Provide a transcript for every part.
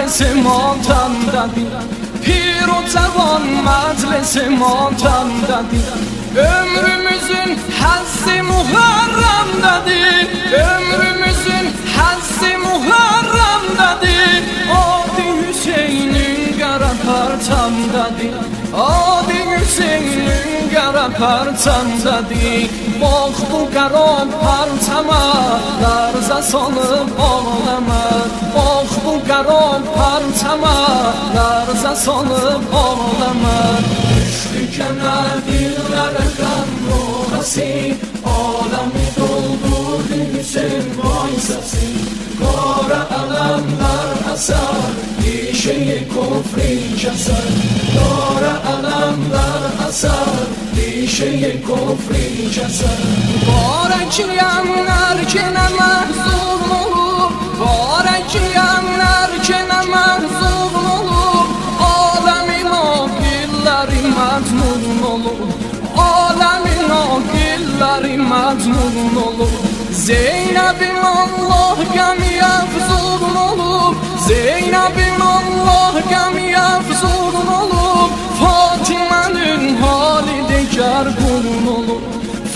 məclisi motamdadır. Pir o cavan məclisi motamdadır. Ömrümüzün həzzi Muharramdadır. Ömrümüzün həzzi Muharramdadır. Adi Hüseynin qara parçamdadır. Adi Hüseynin qara parçamdadır. Bax bu qara parçama larza salıb ağlama. Bax bu qara parçama larza salıb ağlama. Düşdü kənar dillərə qan rohası, aləmi doldurdu Hüseyin vay səsi. Qara ələmlər əsər, dişeyi kufri kəsər. Qara ələmlər əsər, dişeyi kufri kəsər. Var əkiyənlər ki nə məhzun olur, var əkiyənlər ki nə məhzun olur. Aləmin aqilləri məcnun olur, aləmin aqilləri məcnun olur. Zeynəbim Allah qəmi əfzun olub, Zeynəbim Allah qəmi əfzun olub. Fatimənin hali degər bunun olub,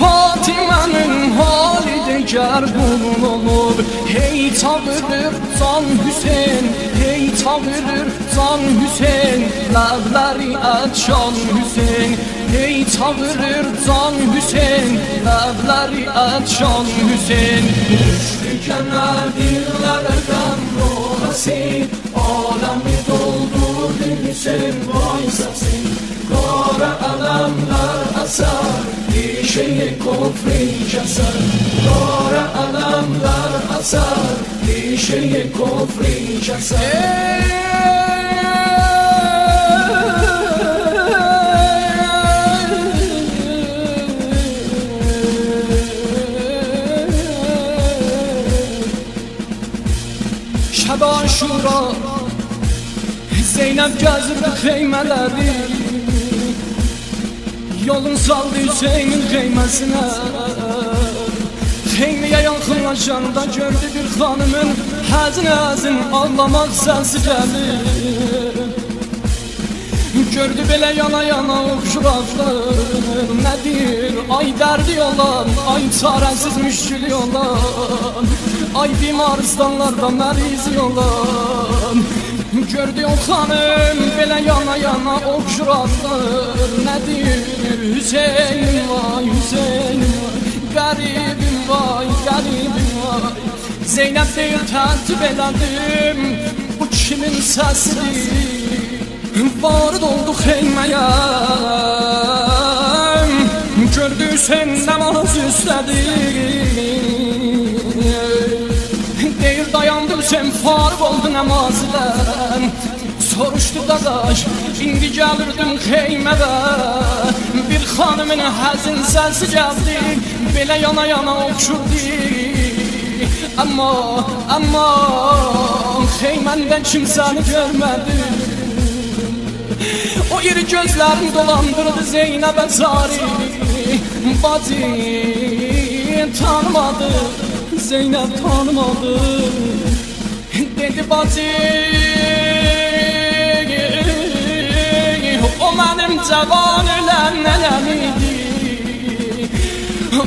Fatimənin hali degər bunun olub. Hey çağırır can Hüseyin, hey çağırır can Hüseyin, ləbləri ətşan Hüseyin. Hey çağırır can Hüseyin, ləbləri ətşan Hüseyin. Düşdü kənar dillərə qan rohası, aləmi doldurdu Hüseyin vay səsi. Qara ələmlər əsər, dişeyi kufri kəsər. Qara ələmlər əsər, dişeyi kufri kəsər. Şəb Aşura Zeynəb gəzirdi xeymələri, yolun saldı Hüseynin xeyməsinə. Xeyməyə yaxınlaşanda gördü bir xanımın həzin-həzin ağlamaq səsi gəlir. Gördü belə yana-yana oxşuraqlar, nədir ay dərdi olan, ay çarəsiz müşkili olan, ay bimarstanlarda mərizi olan. Gördü o xanım belə yana-yana oxşuraqlar, nədir Hüseynim vay, Hüseynim vay, qəribim vay, qəribim vay. Zeynəb deyil tərtib elədim, bu kimin səsidir? Vardı oldu xeyməyə, gördü Hüseyin namaz üstədi. Deyir dayandı Hüseyin, farq oldu namazdan. Soruşdu dadaş, indi gəlirdim xeymədə. Bir xanımın həzin səsi gəldi, belə yana-yana oxşurdu. Amma xeyməndə kimsəni görmədi. O iri gözlərini dolandırdı Zeynəbə cari. Bacı tanımadı, Zeynəb tanımadı. Dedi bacı, o mənim cavan ölən nənəm idi.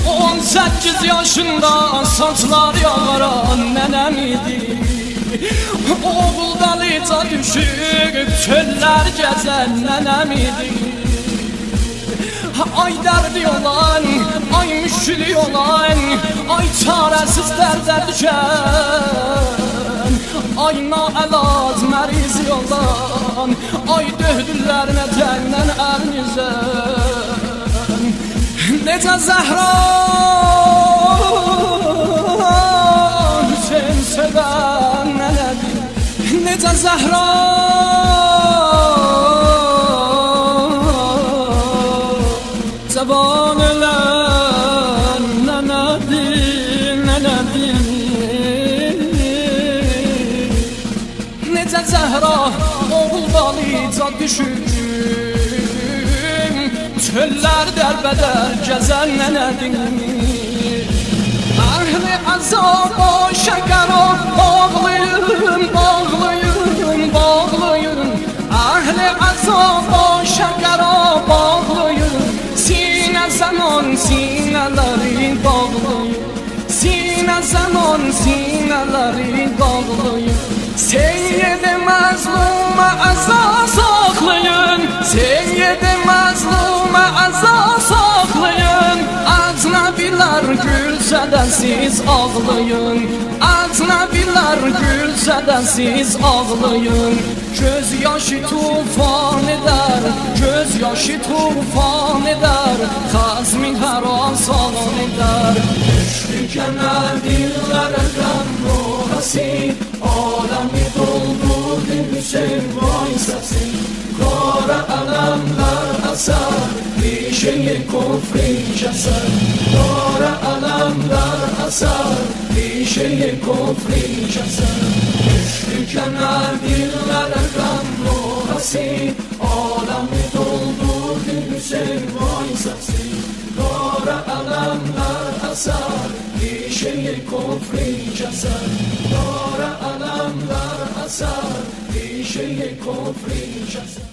18 yaşında saçlar yağaran nənəm idi. Oğul dalıca düşüb çöllər gəzən nənəm idi. Ay dərdi olan, ay müşkili olan, ay çarəsiz dərdə düşən, ay naəlac mərizi olan, ay döhdürlər nətəndən ərnizən. Necə Zəhra Hüseyin sevən nənədir, necə Zəhra cavan ölən nənədir, nənədir. Necə Zəhra oğul dalıca düşür, çöllər dərbədər gəzən nənədir. Əhli əzab o şəkər o, ağlayım, ağlayım, عذاب و شکر باغلویم سینه زنان سینه لری باغلویم سینه زنان سینه لری باغلویم سید مظلوم عزا ساقlayın Seyyid mazlum azza saklayın Aznabiler gülse de siz ağlayın Aznabiler gülse de siz ağlayın Göz yaşı tufan eder Göz yaşı tufan eder Kazmin her an salon eder Düştükene dillere kan ruhası Alemi doldurdu Hüseyin vay sesi Kara alemler eser Bir şeyi kufri keser Kara alemler eser Bir şeyi kufri keser Düştükene dillere kan ruhası Alemi doldurdu Hüseyin vay sesi Kara alemler eser Bir şeyi kufri keser Kara alemler eser Bir şeyi kufri keser